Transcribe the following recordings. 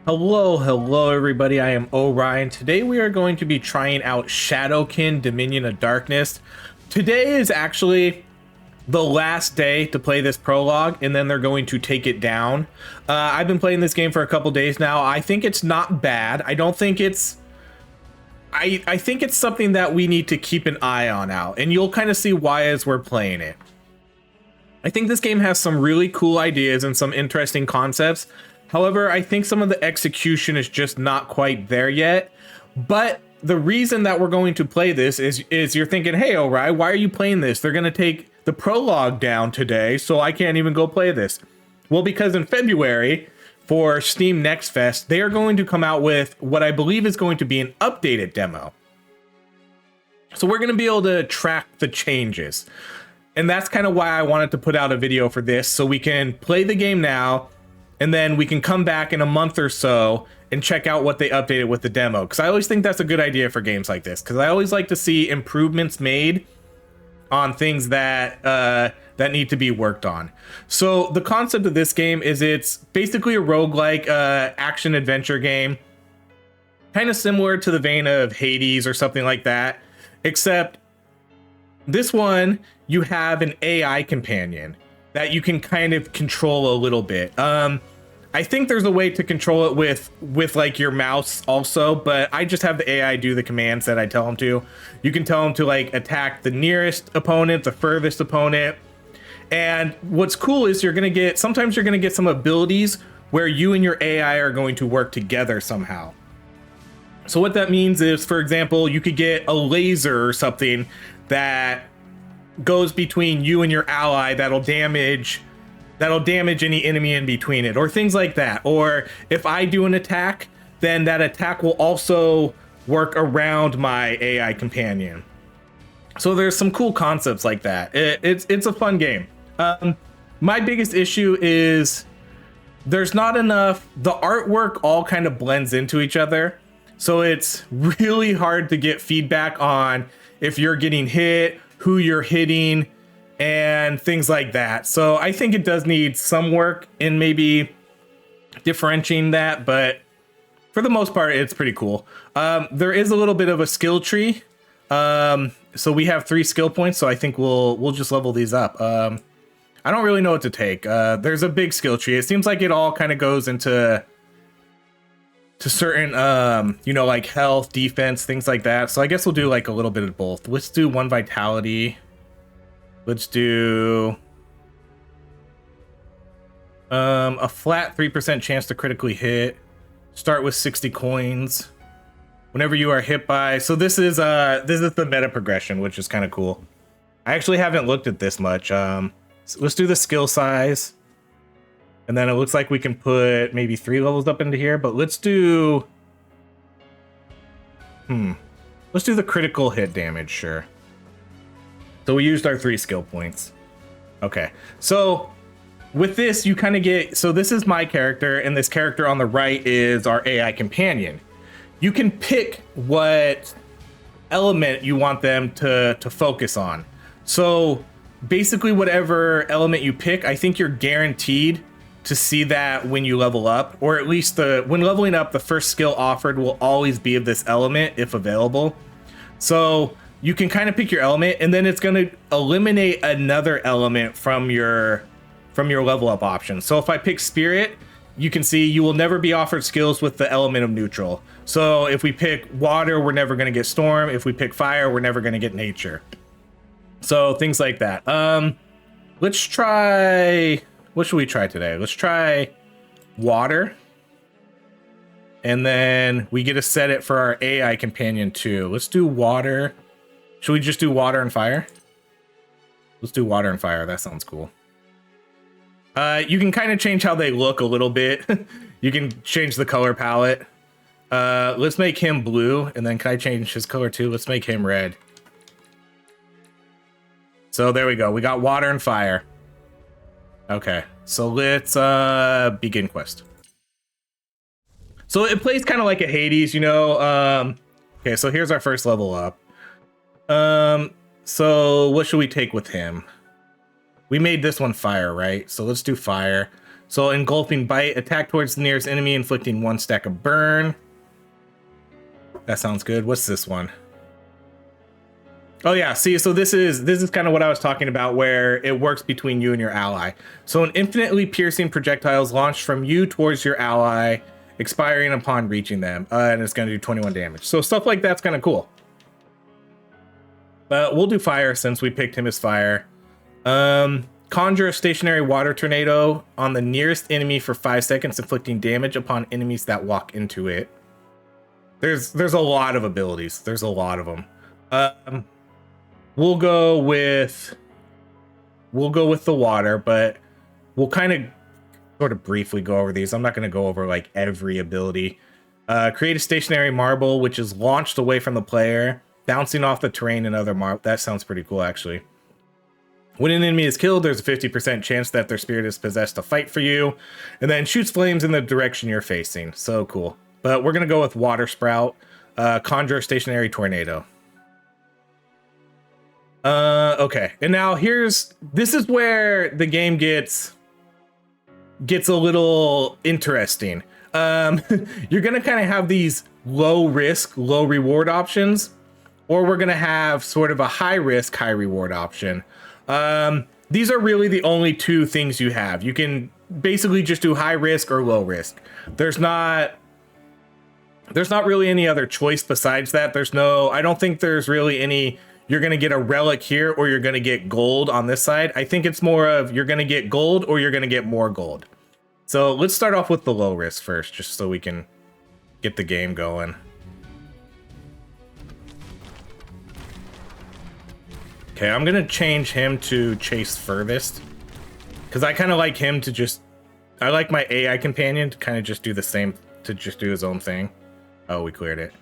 Hello everybody, I am Orion. Today we are going to be trying out Shadowkin, Dominion of Darkness. Today is actually the last day to play this prologue, and then they're going to take it down. I've been playing this game for a couple days now. I think it's not bad. I don't think it's... I think it's something that we need to keep an eye on out, and you'll kind of see why as we're playing it. I think this game has some really cool ideas and some interesting concepts. However, I think some of the execution is just not quite there yet. But the reason that we're going to play this is you're thinking, hey, Ori, why are you playing this? They're going to take the prologue down today, so I can't even go play this. Well, because in February, for Steam Next Fest, they are going to come out with what I believe is going to be an updated demo. So we're going to be able to track the changes. And that's kind of why I wanted to put out a video for this, so we can play the game now, and then we can come back in a month or so and check out what they updated with the demo. Because I always think that's a good idea for games like this. Because I always like to see improvements made on things that that need to be worked on. So the concept of this game is it's basically a roguelike action adventure game. Kind of similar to the vein of Hades or something like that. Except this one, you have an AI companion that you can kind of control a little bit. I think there's a way to control it with like your mouse also, but I just have the AI do the commands that I tell them to. You can tell them to like attack the nearest opponent, the furthest opponent. And what's cool is sometimes you're gonna get some abilities where you and your AI are going to work together somehow. So what that means is, for example, you could get a laser or something that goes between you and your ally that'll damage any enemy in between it, or things like that. Or if I do an attack, then that attack will also work around my AI companion. So there's some cool concepts like that. It's a fun game. My biggest issue is there's not enough. The artwork all kind of blends into each other, so it's really hard to get feedback on if you're getting hit, who you're hitting, and things like that. So I think it does need some work in maybe differentiating that, but for the most part, it's pretty cool. There is a little bit of a skill tree. So we have 3 skill points, so I think we'll just level these up. I don't really know what to take. There's a big skill tree. It seems like it all kind of goes into certain like health, defense, things like that. So I guess we'll do like a little bit of both. Let's do 1 vitality. Let's do a flat 3% chance to critically hit. Start with 60 coins whenever you are hit by. So this is the meta progression, which is kind of cool. I actually haven't looked at this much. So let's do the skill size. And then it looks like we can put maybe 3 levels up into here, but let's do the critical hit damage, sure. So we used our 3 skill points. Okay, so with this, you kind of get, so this is my character, and this character on the right is our AI companion. You can pick what element you want them to focus on. So basically whatever element you pick, I think you're guaranteed to see that when you level up, or at least when leveling up, the first skill offered will always be of this element if available. So you can kind of pick your element, and then it's going to eliminate another element from your level up option. So if I pick spirit, you can see you will never be offered skills with the element of neutral. So if we pick water, we're never going to get storm. If we pick fire, we're never going to get nature. So things like that. Let's try, what should we try today? Let's try water. And then we get to set it for our AI companion too. Let's do water. Should we just do water and fire? Let's do water and fire. That sounds cool. You can kind of change how they look a little bit. You can change the color palette. Let's make him blue. And then can I change his color too? Let's make him red. So there we go. We got water and fire. Okay, so let's begin quest. So it plays kind of like a Hades, you know. Okay, so here's our first level up. So what should we take with him? We made this one fire, right? So let's do fire. So engulfing bite, attack towards the nearest enemy, inflicting 1 stack of burn. That sounds good. What's this one? Oh yeah, see, so this is kind of what I was talking about, where it works between you and your ally. So an infinitely piercing projectile is launched from you towards your ally, expiring upon reaching them, and it's going to do 21 damage. So stuff like that's kind of cool. But we'll do fire since we picked him as fire. Conjure a stationary water tornado on the nearest enemy for 5 seconds, inflicting damage upon enemies that walk into it. There's a lot of abilities. There's a lot of them. We'll go with the water, but we'll kind of sort of briefly go over these. I'm not going to go over like every ability. Create a stationary marble, which is launched away from the player, bouncing off the terrain and other marble. That sounds pretty cool, actually. When an enemy is killed, there's a 50% chance that their spirit is possessed to fight for you, and then shoots flames in the direction you're facing. So cool. But we're going to go with water sprout. Conjure a stationary tornado. Okay, and now this is where the game gets a little interesting. You're gonna kind of have these low risk, low reward options, or we're gonna have sort of a high risk, high reward option. These are really the only two things you have. You can basically just do high risk or low risk. There's not really any other choice besides that. I don't think there's really any, you're going to get a relic here or you're going to get gold on this side. I think it's more of you're going to get gold or you're going to get more gold. So let's start off with the low risk first, just so we can get the game going. Okay, I'm going to change him to chase furthest, because I kind of like him to just, I like my AI companion to kind of just do the same, to just do his own thing. Oh, we cleared it.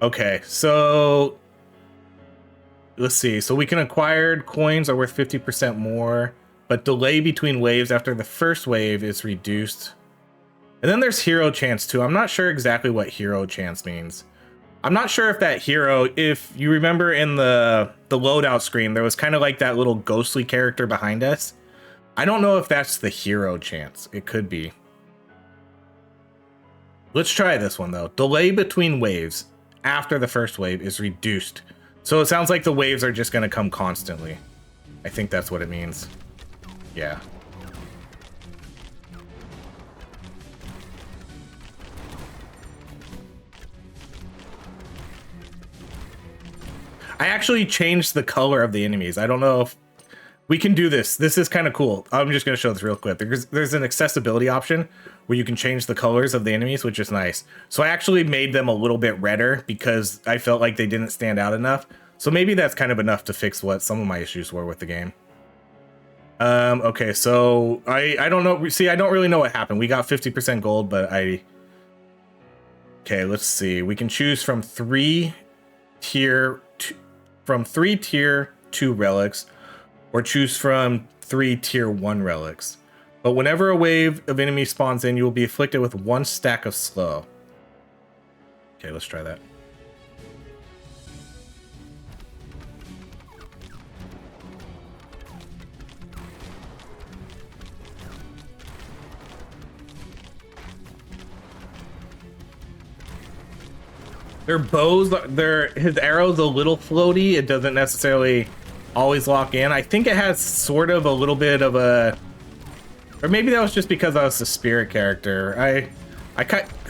Okay, so let's see. So we can acquire coins are worth 50% more, but delay between waves after the first wave is reduced. And then there's hero chance too. I'm not sure exactly what hero chance means. I'm not sure if that hero, if you remember in the loadout screen, there was kind of like that little ghostly character behind us. I don't know if that's the hero chance. It could be. Let's try this one though. Delay between waves after the first wave is reduced. So it sounds like the waves are just going to come constantly. I think that's what it means. Yeah. I actually changed the color of the enemies. I don't know if we can do this. This is kind of cool. I'm just going to show this real quick. There's an accessibility option where you can change the colors of the enemies, which is nice. So I actually made them a little bit redder because I felt like they didn't stand out enough. So maybe that's kind of enough to fix what some of my issues were with the game. Okay, so I don't know. See, I don't really know what happened. We got 50% gold, but okay, let's see. We can choose from three tier 2 relics, or choose from 3 tier 1 relics. But whenever a wave of enemies spawns in, you will be afflicted with 1 stack of slow. Okay, let's try that. Their bows, his arrow's a little floaty. It doesn't necessarily always lock in. I think it has sort of a little bit of a, or maybe that was just because I was the spirit character. I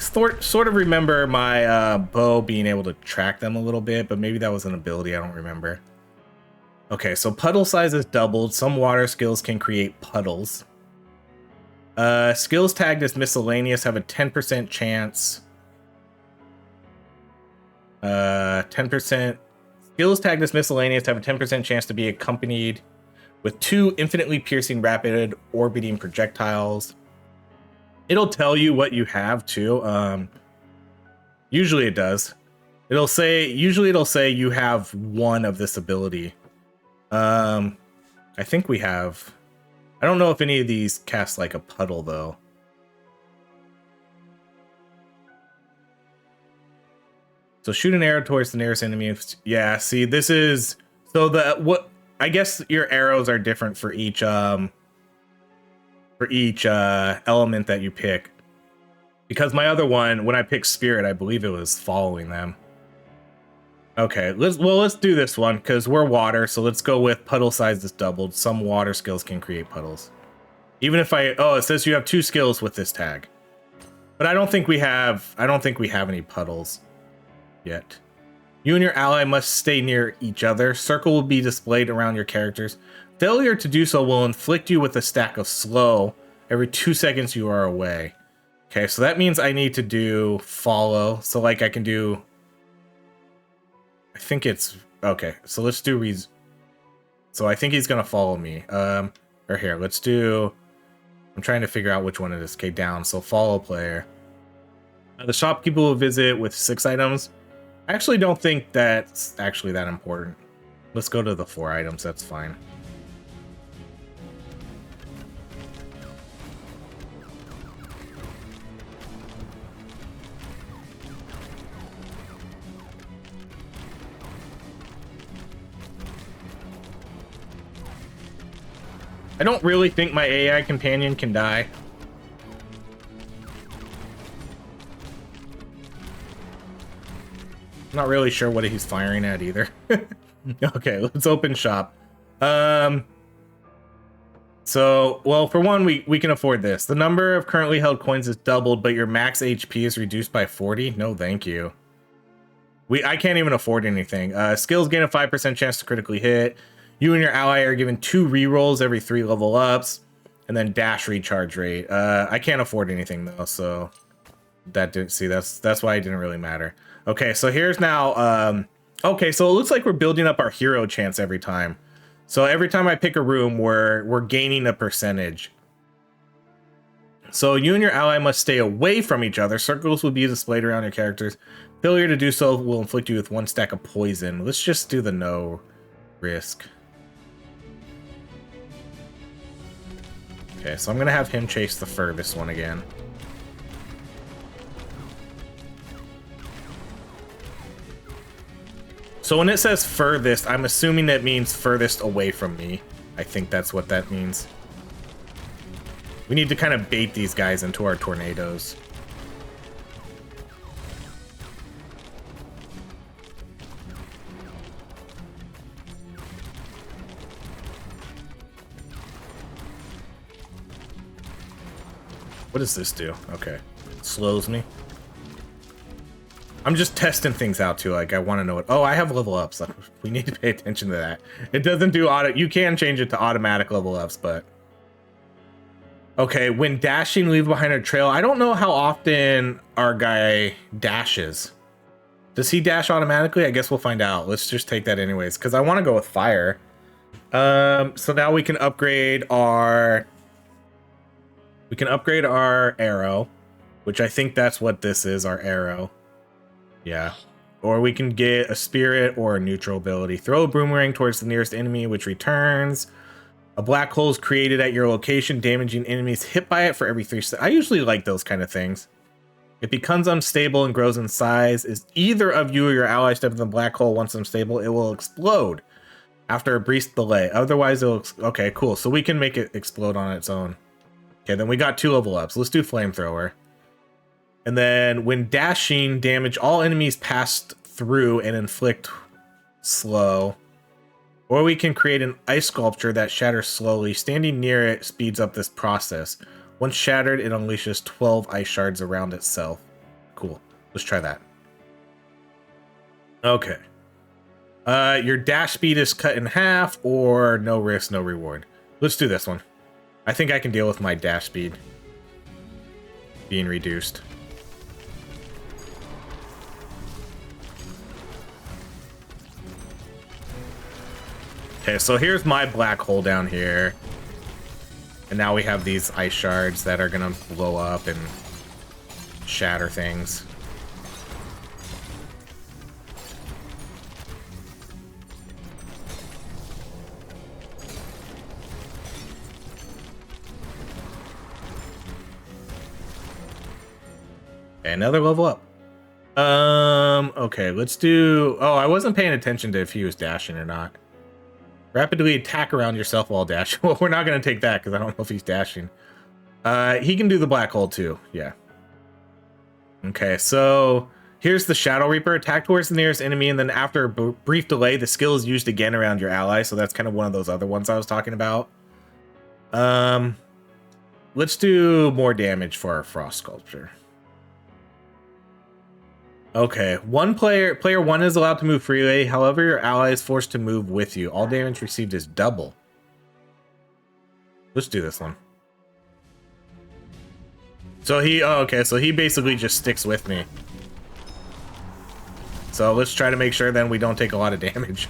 sort of remember my bow being able to track them a little bit, but maybe that was an ability. I don't remember. Okay, so puddle size is doubled. Some water skills can create puddles. Skills tagged as miscellaneous have a 10% chance. 10%. Skills tagged as miscellaneous have a 10% chance to be accompanied with 2 infinitely piercing rapid orbiting projectiles. It'll tell you what you have too. Usually it does. Usually it'll say you have 1 of this ability. I think we have. I don't know if any of these cast like a puddle though. So shoot an arrow towards the nearest enemy. Yeah, see, this is, so I guess your arrows are different for each for each element that you pick. Because my other one, when I picked Spirit, I believe it was following them. Okay, let's do this one because we're water, so let's go with puddle size is doubled. Some water skills can create puddles. Even if it says you have 2 skills with this tag. But I don't think we have any puddles yet. You and your ally must stay near each other. Circle will be displayed around your characters. Failure to do so will inflict you with a stack of slow every 2 seconds you are away. Okay, so that means I need to do follow. So like I can do, I think it's, okay, so let's do, so I think he's gonna follow me. Or here, let's do, I'm trying to figure out which one it is. Okay, down, so follow player. The shopkeeper will visit with 6 items. I actually don't think that's actually that important. Let's go to the 4 items, that's fine. I don't really think my AI companion can die. Not really sure what he's firing at either. Okay, let's open shop. So, well, for one, we can afford this. The number of currently held coins is doubled, but your max HP is reduced by 40. No, thank you. I can't even afford anything. Skills gain a 5% chance to critically hit. You and your ally are given 2 rerolls every 3 level ups, and then dash recharge rate. I can't afford anything though, so that didn't see. That's why it didn't really matter. Okay, so here's now. Okay, so it looks like we're building up our hero chance every time. So every time I pick a room, we're gaining a percentage. So you and your ally must stay away from each other. Circles will be displayed around your characters. Failure to do so will inflict you with 1 stack of poison. Let's just do the no risk. Okay, so I'm gonna have him chase the furthest one again. So when it says furthest, I'm assuming that means furthest away from me. I think that's what that means. We need to kind of bait these guys into our tornadoes. What does this do? Okay. It slows me. I'm just testing things out too. Like I want to know what. Oh, I have level ups. We need to pay attention to that. It doesn't do auto. You can change it to automatic level ups, but okay. When dashing, leave behind a trail. I don't know how often our guy dashes. Does he dash automatically? I guess we'll find out. Let's just take that anyways, because I want to go with fire. So now we can upgrade our. We can upgrade our arrow, which I think that's what this is. Our arrow. Yeah. Or we can get a spirit or a neutral ability. Throw a boomerang towards the nearest enemy, which returns. A black hole is created at your location, damaging enemies hit by it for every 3 seconds. I usually like those kind of things. It becomes unstable and grows in size. Is either of you or your ally step in the black hole once unstable, it will explode after a brief delay. Otherwise, it'll... Okay, cool. So we can make it explode on its own. Okay, then we got 2 level ups. Let's do flamethrower. And then when dashing, damage all enemies passed through and inflict slow. Or we can create an ice sculpture that shatters slowly. Standing near it speeds up this process. Once shattered, it unleashes 12 ice shards around itself. Cool. Let's try that. Okay. Your dash speed is cut in half, or no risk, no reward. Let's do this one. I think I can deal with my dash speed being reduced. Okay, so here's my black hole down here. And now we have these ice shards that are gonna blow up and shatter things. Another level up. Okay, let's do... Oh, I wasn't paying attention to if he was dashing or not. Rapidly attack around yourself while dashing. Well, we're not going to take that because I don't know if he's dashing. He can do the black hole too. Yeah. Okay, so here's the Shadow Reaper. Attack towards the nearest enemy, and then after a brief delay, the skill is used again around your ally. So that's kind of one of those other ones I was talking about. Let's do more damage for our Frost Sculpture. Okay, player one is allowed to move freely. However, your ally is forced to move with you. All damage received is double. Let's do this one. So so he basically just sticks with me. So let's try to make sure then we don't take a lot of damage.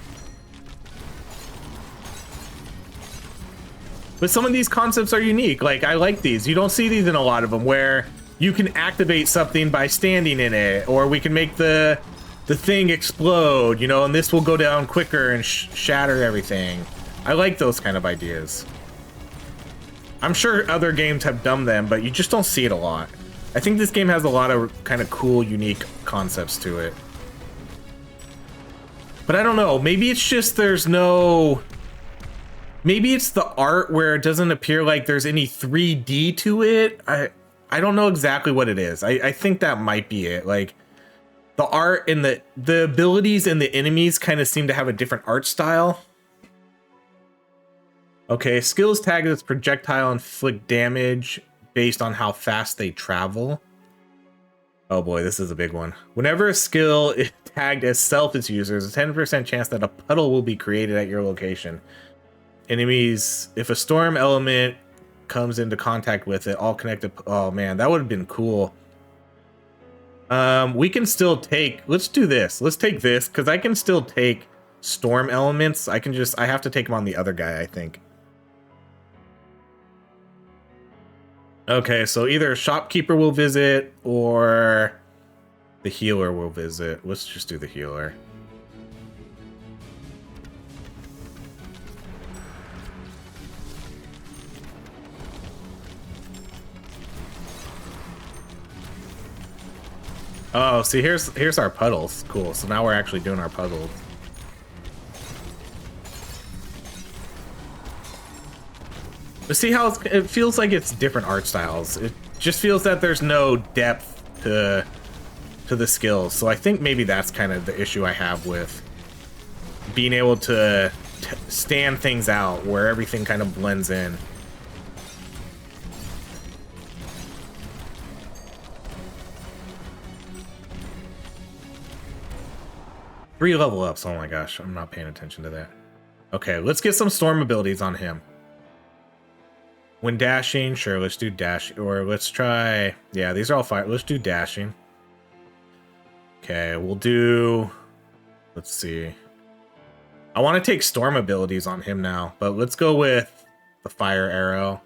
But some of these concepts are unique. Like, I like these. You don't see these in a lot of them, where you can activate something by standing in it, or we can make the thing explode, you know, and this will go down quicker and shatter everything. I like those kind of ideas. I'm sure other games have done them, but you just don't see it a lot. I think this game has a lot of kind of cool, unique concepts to it. But I don't know, maybe it's just there's no... Maybe it's the art where it doesn't appear like there's any 3D to it. I don't know exactly what it is. I think that might be it. Like, the art and the abilities and the enemies kind of seem to have a different art style. Okay, skills tagged as projectile inflict damage based on how fast they travel. Oh boy, this is a big one. Whenever a skill is tagged as self is used, there's a 10% chance that a puddle will be created at your location. Enemies, if a storm element comes into contact with it, all connected. Oh man, that would have been cool. We can still take, let's do this. Let's take this, because I can still take storm elements. I have to take them on the other guy, I think. Okay, so either a shopkeeper will visit or the healer will visit. Let's just do the healer. Oh, see, here's our puddles. Cool. So now we're actually doing our puddles. But see how it feels like it's different art styles. It just feels that there's no depth to the skills. So I think maybe that's kind of the issue I have with being able to stand things out, where everything kind of blends in. Three level ups. Oh my gosh, I'm not paying attention to that. Okay, let's get some storm abilities on him. When dashing, sure, let's do dash, or let's try, yeah, these are all fire. Let's do dashing. Okay, we'll do, let's see. I want to take storm abilities on him now, but let's go with the fire arrow.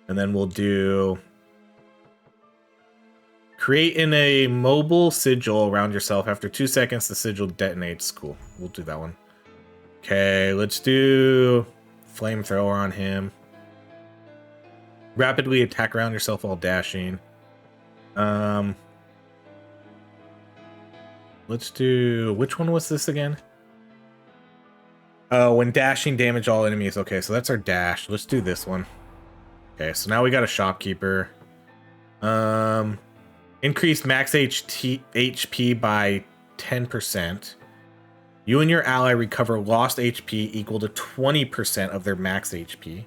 And then we'll do create in a mobile sigil around yourself. After 2 seconds, the sigil detonates. Cool, we'll do that one. Okay, let's do flamethrower on him. Rapidly attack around yourself while dashing. Let's do, which one was this again? Oh, when dashing, damage all enemies. Okay, so that's our dash. Let's do this one. Okay, so now we got a shopkeeper. Increase max HP by 10%. You and your ally recover lost HP equal to 20% of their max HP.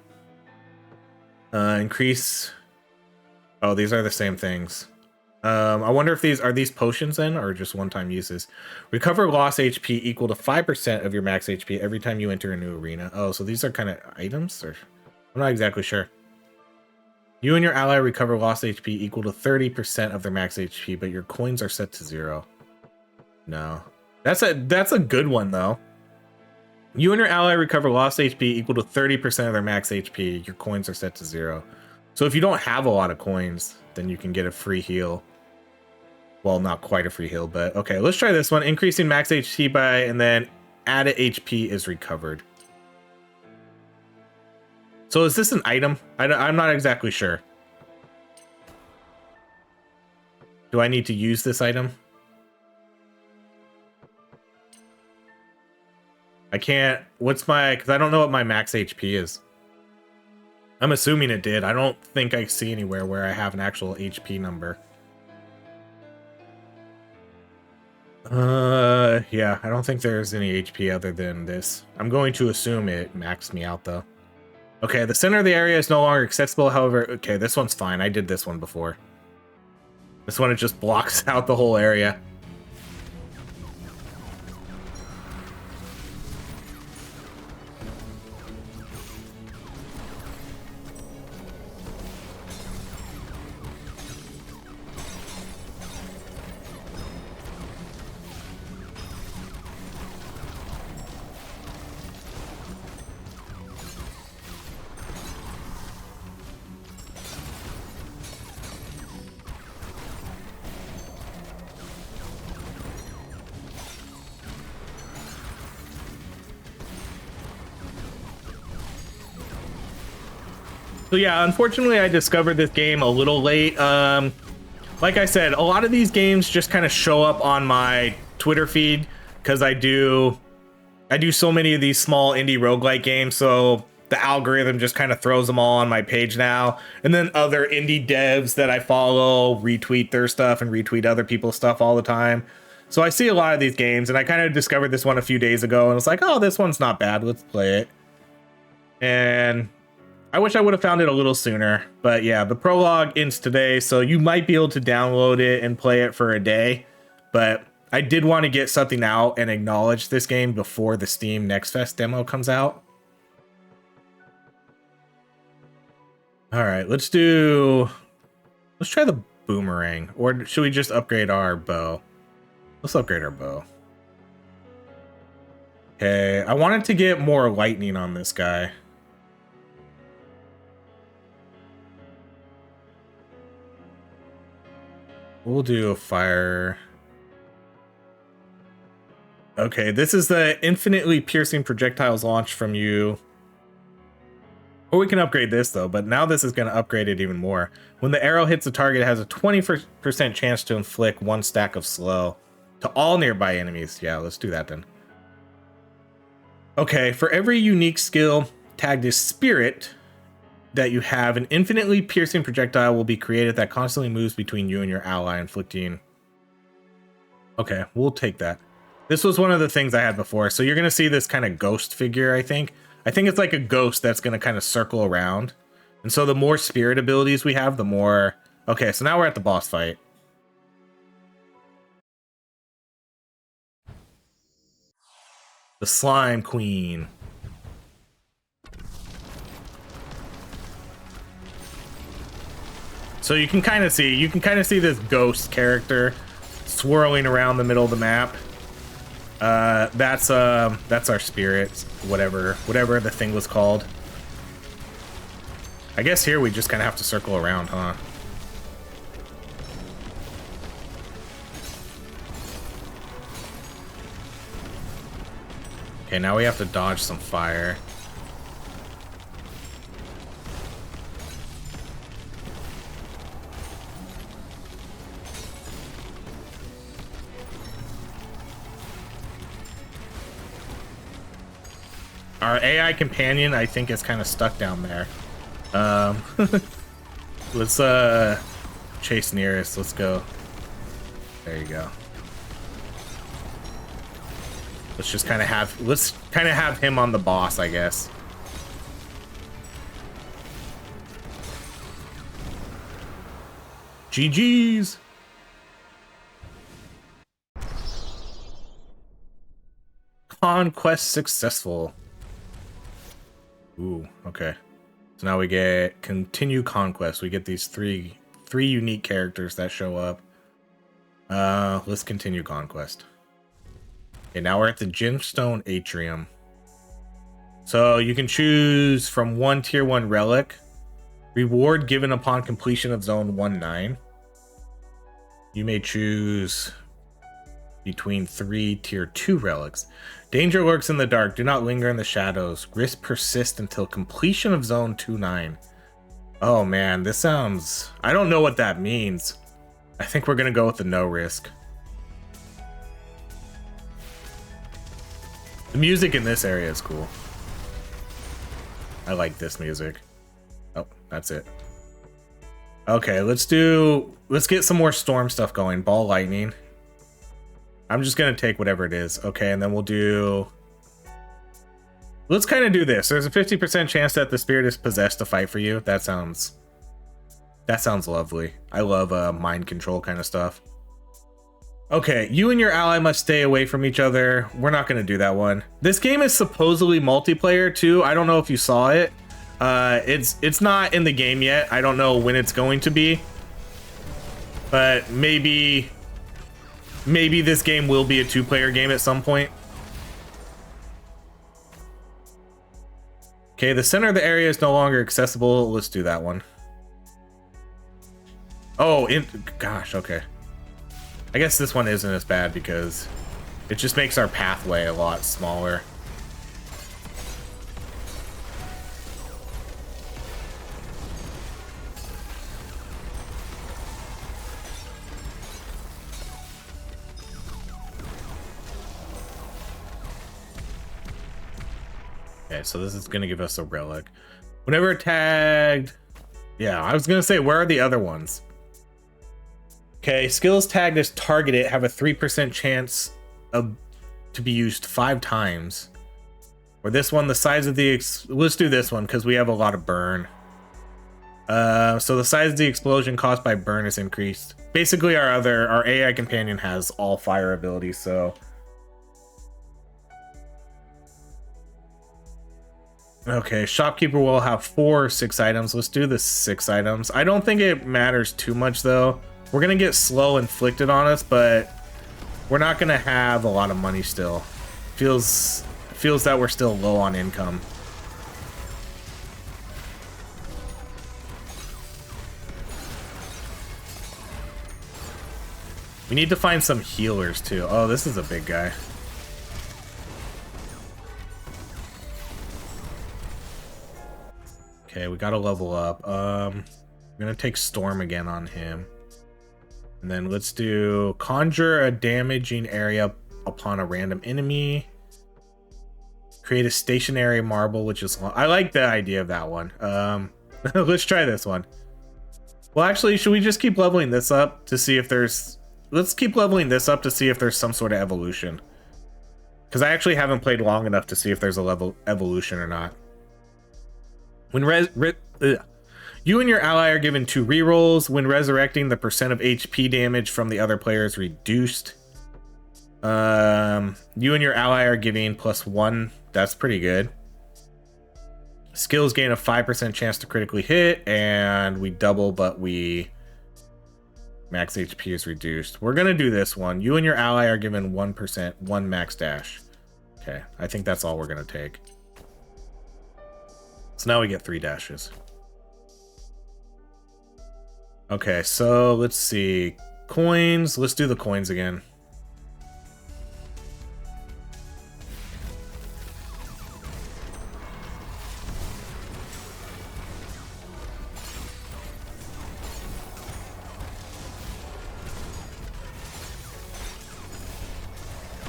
Increase. Oh, these are the same things. I wonder if these are potions then, or just one-time uses. Recover lost HP equal to 5% of your max HP every time you enter a new arena. Oh, so these are kind of items, or I'm not exactly sure. You and your ally recover lost HP equal to 30% of their max HP, but your coins are set to 0. No, that's a good one though. You and your ally recover lost HP equal to 30% of their max HP. Your coins are set to 0. So if you don't have a lot of coins, then you can get a free heal. Well, not quite a free heal, but okay, let's try this one. Increasing max HP by, and then added HP is recovered. So is this an item? I'm not exactly sure. Do I need to use this item? I can't, what's my, because I don't know what my max HP is. I'm assuming it did. I don't think I see anywhere where I have an actual HP number. Yeah, I don't think there's any HP other than this. I'm going to assume it maxed me out, though. Okay, the center of the area is no longer accessible, however... Okay, this one's fine. I did this one before. This one, it just blocks out the whole area. So yeah, unfortunately, I discovered this game a little late. Like I said, a lot of these games just kind of show up on my Twitter feed because I do so many of these small indie roguelike games, so the algorithm just kind of throws them all on my page now. And then other indie devs that I follow retweet their stuff and retweet other people's stuff all the time. So I see a lot of these games, and I kind of discovered this one a few days ago, and it's like, oh, this one's not bad, let's play it. And I wish I would have found it a little sooner, but yeah, the prologue ends today, so you might be able to download it and play it for a day, but I did want to get something out and acknowledge this game before the Steam Next Fest demo comes out. All right, let's try the boomerang, or should we just upgrade our bow? Let's upgrade our bow. Okay, I wanted to get more lightning on this guy. We'll do a fire. Okay, this is the infinitely piercing projectiles launched from you. Or we can upgrade this though, but now this is going to upgrade it even more. When the arrow hits the target, it has a 20% chance to inflict 1 stack of slow to all nearby enemies. Yeah, let's do that then. Okay, for every unique skill tagged as spirit that you have, an infinitely piercing projectile will be created that constantly moves between you and your ally, inflicting... Okay, we'll take that. This was one of the things I had before. So you're going to see this kind of ghost figure, I think. I think it's like a ghost that's going to kind of circle around. And so the more spirit abilities we have, the more... Okay, so now we're at the boss fight. The Slime Queen. So you can kind of see this ghost character swirling around the middle of the map. That's our spirit, whatever the thing was called. I guess here we just kind of have to circle around, huh? Okay, now we have to dodge some fire. Our AI companion, I think, is kind of stuck down there. Let's chase nearest. Let's go. There you go. Let's kind of have him on the boss, I guess. GG's. Conquest successful. Ooh, okay. So now we get continue conquest. We get these three unique characters that show up. Let's continue conquest. Okay, now we're at the Gemstone Atrium. So you can choose from 1 tier 1 relic. Reward given upon completion of zone 1-9. You may choose between 3 tier 2 relics. Danger lurks in the dark. Do not linger in the shadows. Risk persists until completion of zone 2-9. Oh man, this sounds... I don't know what that means. I think we're gonna go with the no risk. The music in this area is cool. I like this music. that's it. Okay, let's get some more storm stuff going. Ball lightning. I'm just gonna take whatever it is. Okay, and then we'll do... Let's kind of do this. There's a 50% chance that the spirit is possessed to fight for you. That sounds lovely. I love mind control kind of stuff. Okay, you and your ally must stay away from each other. We're not gonna do that one. This game is supposedly multiplayer too. I don't know if you saw it. It's not in the game yet. I don't know when it's going to be, but maybe this game will be a 2-player game at some point. Okay, the center of the area is no longer accessible. Let's do that one. Oh, gosh, okay. I guess this one isn't as bad because it just makes our pathway a lot smaller. Okay, so this is going to give us a relic. Whenever tagged... Yeah, I was going to say, where are the other ones? Okay, skills tagged as targeted have a 3% chance to be used 5 times. Or this one, the size of the... Let's do this one, because we have a lot of burn. So the size of the explosion caused by burn is increased. Basically, our AI companion has all fire abilities, so... Okay, shopkeeper will have 4 6 items. Let's do the 6 items. I don't think it matters too much though. We're gonna get slow inflicted on us, but we're not gonna have a lot of money still. Feels that we're still low on income. We need to find some healers too. Oh, this is a big guy. Okay, we gotta level up. I'm gonna take Storm again on him. And then let's do conjure a damaging area upon a random enemy. Create a stationary marble, which is... I like the idea of that one. Let's try this one. Well, actually, should we just keep leveling this up to see if there's... Let's keep leveling this up to see if there's some sort of evolution. Because I actually haven't played long enough to see if there's a level evolution or not. When you and your ally are given 2 rerolls. When resurrecting, the percent of HP damage from the other player is reduced. You and your ally are giving +1. That's pretty good. Skills gain a 5% chance to critically hit, and we double, but max HP is reduced. We're gonna do this one. You and your ally are given 1%, 1 max dash. Okay, I think that's all we're gonna take. So now we get 3 dashes. Okay, so let's see. Coins. Let's do the coins again.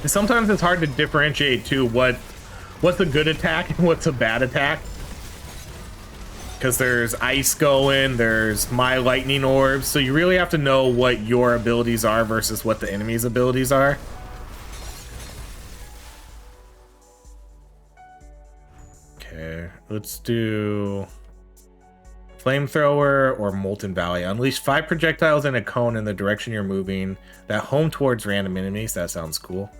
And sometimes it's hard to differentiate too what's a good attack and what's a bad attack. Because there's ice going, there's my lightning orbs, so you really have to know what your abilities are versus what the enemy's abilities are. Okay, let's do flamethrower or molten valley. Unleash 5 projectiles in a cone in the direction you're moving that home towards random enemies. That sounds cool.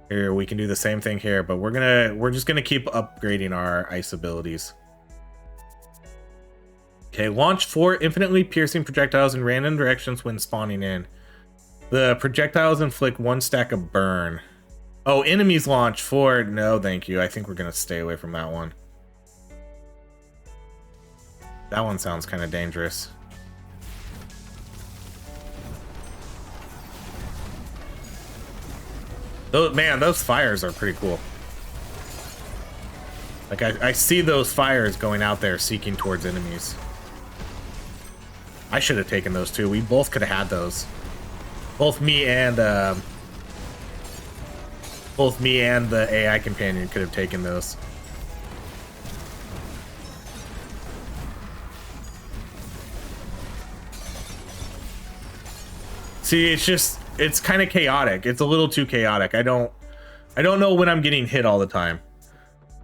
Here we can do the same thing here, but we're just gonna keep upgrading our ice abilities. Okay, launch 4 infinitely piercing projectiles in random directions when spawning in. The projectiles inflict 1 stack of burn. Oh, enemies launch 4. No, thank you. I think we're gonna stay away from that one. That one sounds kind of dangerous. Man, those fires are pretty cool. Like, I see those fires going out there seeking towards enemies. I should have taken those too. We both could have had those. Both me and the AI companion could have taken those. See, it's kind of chaotic. It's a little too chaotic. I don't know when I'm getting hit all the time.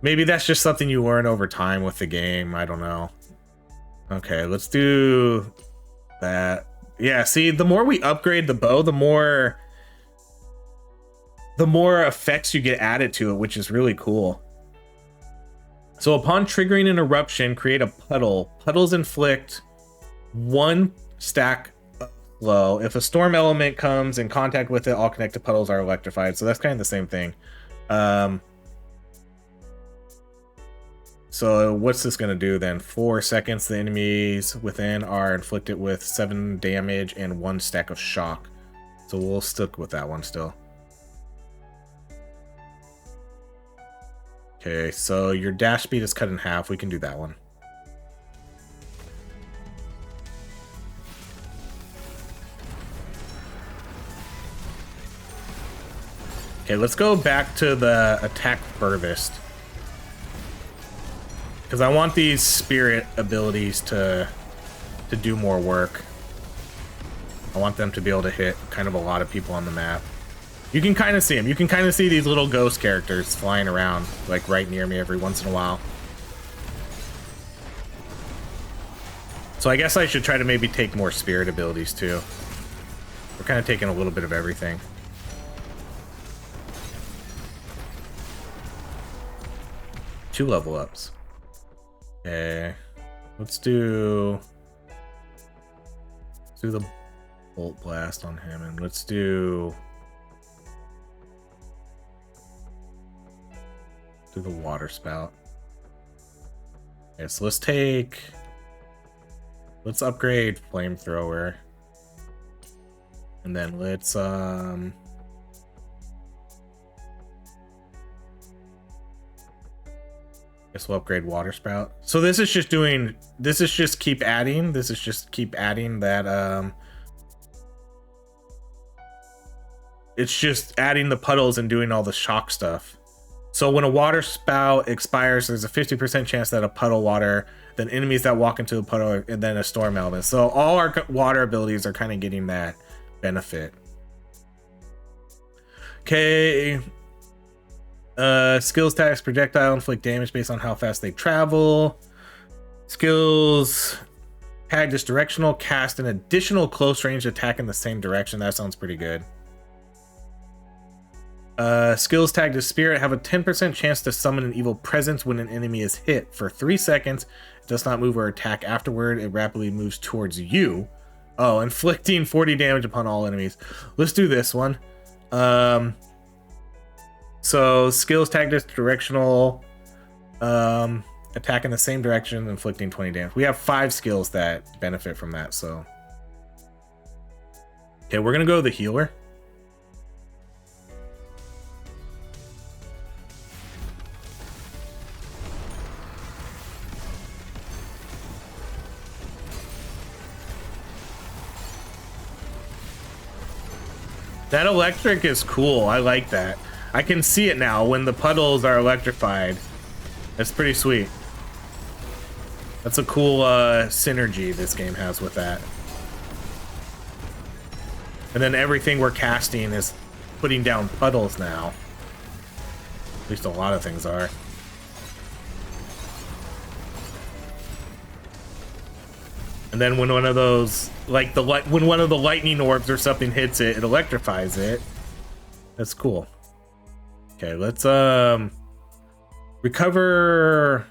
Maybe that's just something you learn over time with the game. I don't know. Okay, let's do that. Yeah, see, the more we upgrade the bow, the more effects you get added to it, which is really cool. So upon triggering an eruption, create a puddle. Puddles inflict 1 stack of flow. If a storm element comes in contact with it, all connected puddles are electrified. So that's kind of the same thing. So what's this going to do then? 4 seconds, the enemies within are inflicted with 7 damage and 1 stack of shock. So we'll stick with that one still. Okay, so your dash speed is cut in half. We can do that one. Okay, let's go back to the attack furthest. Because I want these spirit abilities to do more work. I want them to be able to hit kind of a lot of people on the map. You can kind of see them. You can kind of see these little ghost characters flying around, like right near me every once in a while. So I guess I should try to maybe take more spirit abilities too. We're kind of taking a little bit of everything. Two level ups. Okay, let's do the bolt blast on him, and let's do the water spout. Okay, so let's upgrade flamethrower, and then let's guess we'll upgrade water spout. So this is just keep adding that it's just adding the puddles and doing all the shock stuff. So when a water spout expires, there's a 50% chance that a puddle water, then enemies that walk into the puddle, and then a storm element. So all our water abilities are kind of getting that benefit. Okay. Skills tags, projectile inflict damage based on how fast they travel. Skills tag this directional, cast an additional close range attack in the same direction. That sounds pretty good. Skills tag to spirit, have a 10% chance to summon an evil presence when an enemy is hit for 3 seconds. It does not move or attack afterward. It rapidly moves towards you. Oh, inflicting 40 damage upon all enemies. Let's do this one. So skills tag this directional, attack in the same direction, inflicting 20 damage. We have 5 skills that benefit from that. So okay, we're gonna go the healer. That electric is cool. I like that. I can see it now when the puddles are electrified. That's pretty sweet. That's a cool synergy this game has with that. And then everything we're casting is putting down puddles now. At least a lot of things are. And then when one of those, like when one of the lightning orbs or something hits it, it electrifies it. That's cool. Okay, let's recover.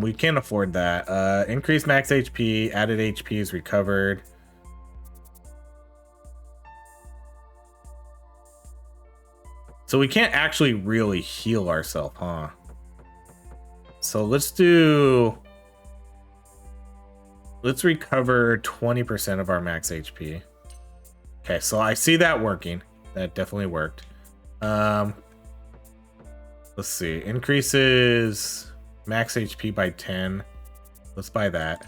We can't afford that. Increase max HP, added HP is recovered. So we can't actually really heal ourselves, huh? So let's recover 20% of our max HP. Okay, so I see that working. That definitely worked. Let's see. Increases max HP by 10. Let's buy that.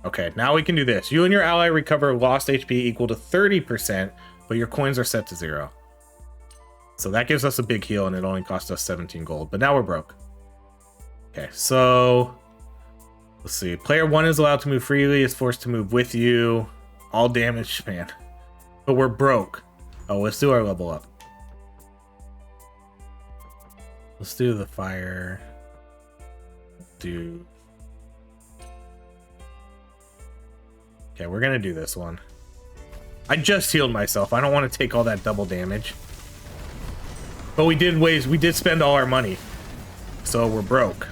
Okay, now we can do this. You and your ally recover lost HP equal to 30%, but your coins are set to 0. So that gives us a big heal, and it only cost us 17 gold. But now we're broke. Okay, so let's see. Player 1 is allowed to move freely, is forced to move with you. All damage, man. But we're broke. Oh, let's do our level up. Let's do the fire. Okay, we're gonna do this one. I just healed myself. I don't want to take all that double damage. But we did spend all our money. So we're broke.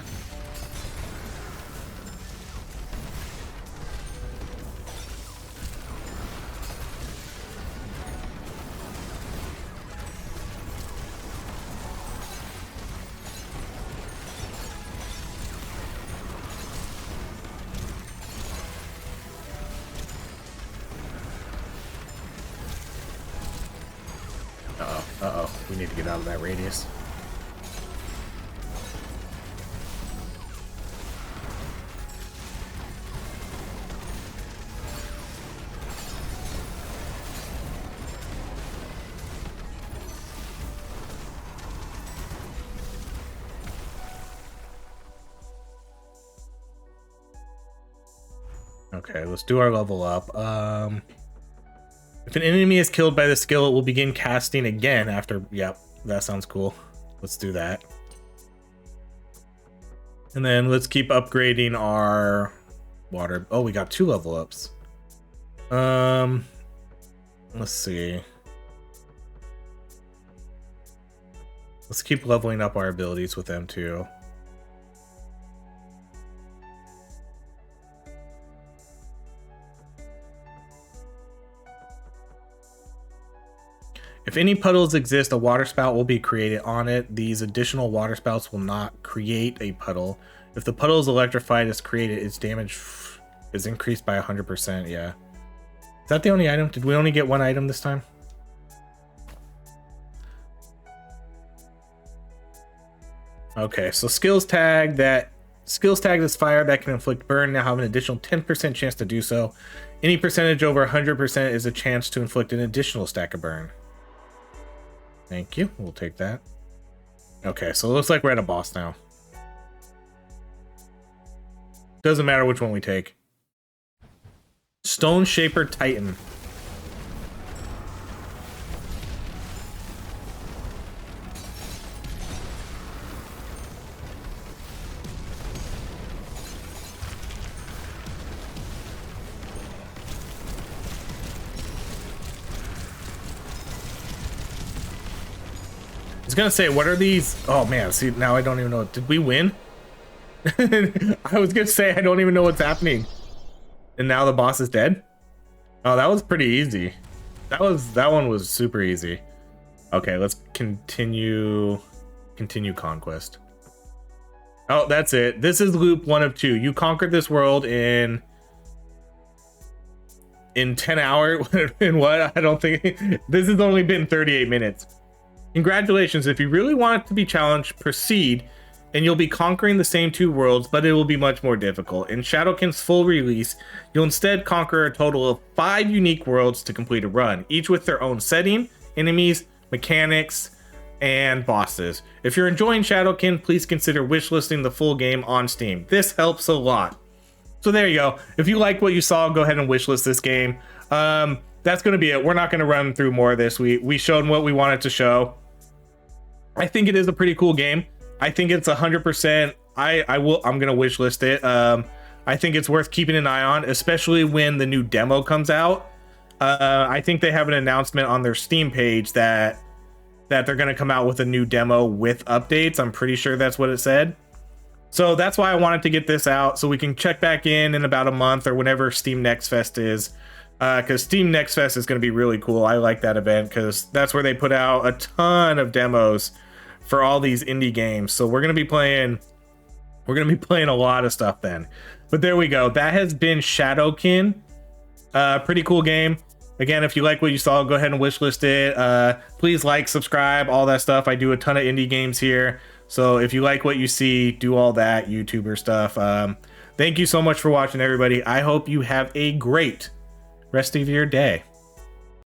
Uh-oh. We need to get out of that radius. Okay, let's do our level up. If an enemy is killed by the skill, it will begin casting again after... Yep, that sounds cool. Let's do that. And then let's keep upgrading our water. Oh, we got 2 level ups. Let's see. Let's keep leveling up our abilities with them too. If any puddles exist, a water spout will be created on it. These additional water spouts will not create a puddle. If the puddle is electrified as created, its damage is increased by 100%. Yeah. Is that the only item? Did we only get 1 item this time? Okay, so skills tag this fire that can inflict burn now have an additional 10% chance to do so. Any percentage over 100% is a chance to inflict an additional stack of burn. Thank you. We'll take that. Okay, so it looks like we're at a boss now. Doesn't matter which one we take. Stone Shaper Titan. I was gonna say, what are these? Oh man, see, now I don't even know. Did we win? I was gonna say, I don't even know what's happening. And now the boss is dead? Oh, that was pretty easy. That one was super easy. Okay, let's continue Conquest. Oh, that's it. This is loop 1 of 2. You conquered this world in 10 hours. In what? I don't think this has only been 38 minutes. Congratulations. If you really want it to be challenged, proceed, and you'll be conquering the same 2 worlds, but it will be much more difficult. In Shadowkin's full release, you'll instead conquer a total of 5 unique worlds to complete a run, each with their own setting, enemies, mechanics, and bosses. If you're enjoying Shadowkin, please consider wishlisting the full game on Steam. This helps a lot. So there you go. If you like what you saw, go ahead and wishlist this game. That's going to be it. We're not going to run through more of this. We showed what we wanted to show. I think it is a pretty cool game. I think it's 100%. I'm going to wishlist it. I think it's worth keeping an eye on, especially when the new demo comes out. I think they have an announcement on their Steam page that they're going to come out with a new demo with updates. I'm pretty sure that's what it said. So that's why I wanted to get this out, so we can check back in about a month or whenever Steam Next Fest is. Because Steam Next Fest is going to be really cool. I like that event because that's where they put out a ton of demos for all these indie games. So we're going to be playing a lot of stuff then. But there we go. That has been Shadowkin. Pretty cool game. Again, if you like what you saw, go ahead and wishlist it. Please like, subscribe, all that stuff. I do a ton of indie games here. So if you like what you see, do all that YouTuber stuff. Thank you so much for watching, everybody. I hope you have a great rest of your day.